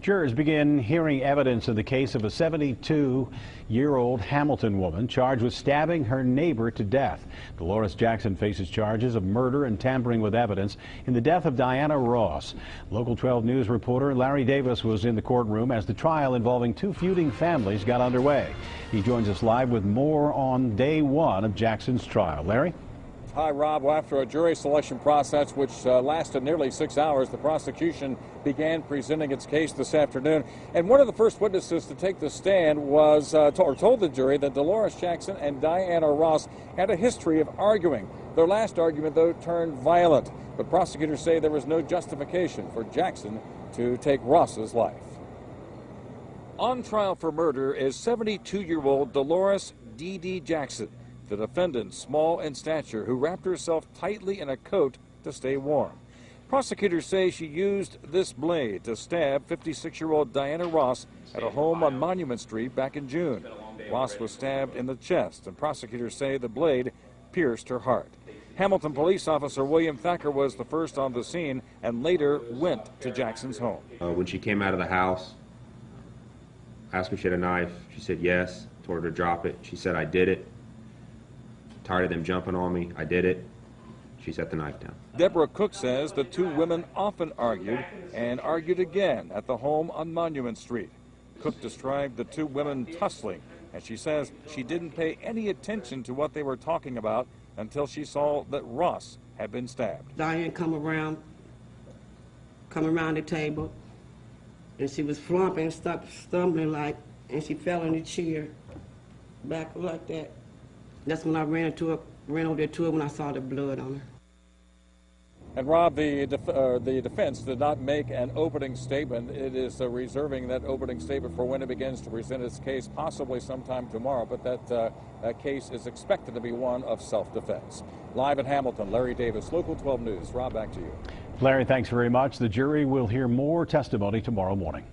Jurors begin hearing evidence in the case of a 72-year-old Hamilton woman charged with stabbing her neighbor to death. Dolores Jackson faces charges of murder and tampering with evidence in the death of Diana Ross. Local 12 News reporter Larry Davis was in the courtroom as the trial involving two feuding families got underway. He joins us live with more on day one of Jackson's trial. Larry? Hi, Rob. Well, after a jury selection process which lasted nearly 6 hours, the prosecution began presenting its case this afternoon. And one of the first witnesses to take the stand was told the jury that Dolores Jackson and Diana Ross had a history of arguing. Their last argument, though, turned violent. But prosecutors say there was no justification for Jackson to take Ross's life. On trial for murder is 72-year-old Dolores D.D. Jackson, the defendant, small in stature, who wrapped herself tightly in a coat to stay warm. Prosecutors say she used this blade to stab 56-year-old Diana Ross at a home on Monument Street back in June. Ross was stabbed in the chest, and prosecutors say the blade pierced her heart. Hamilton police officer William Thacker was the first on the scene and later went to Jackson's home. When she came out of the house, I asked her if she had a knife. She said yes. Told her to drop it. She said, "I did it. Tired of them jumping on me. I did it." She set the knife down. Deborah Cook says the two women often argued and argued again at the home on Monument Street. Cook described the two women tussling, and she says she didn't pay any attention to what they were talking about until she saw that Ross had been stabbed. Diane come around the table, and she was flumping, stumbling like, and she fell in the chair, back like that. That's when I ran over there to her when I saw the blood on her. And Rob, the defense did not make an opening statement. It is reserving that opening statement for when it begins to present its case, possibly sometime tomorrow. But that case is expected to be one of self-defense. Live in Hamilton, Larry Davis, Local 12 News. Rob, back to you. Larry, thanks very much. The jury will hear more testimony tomorrow morning.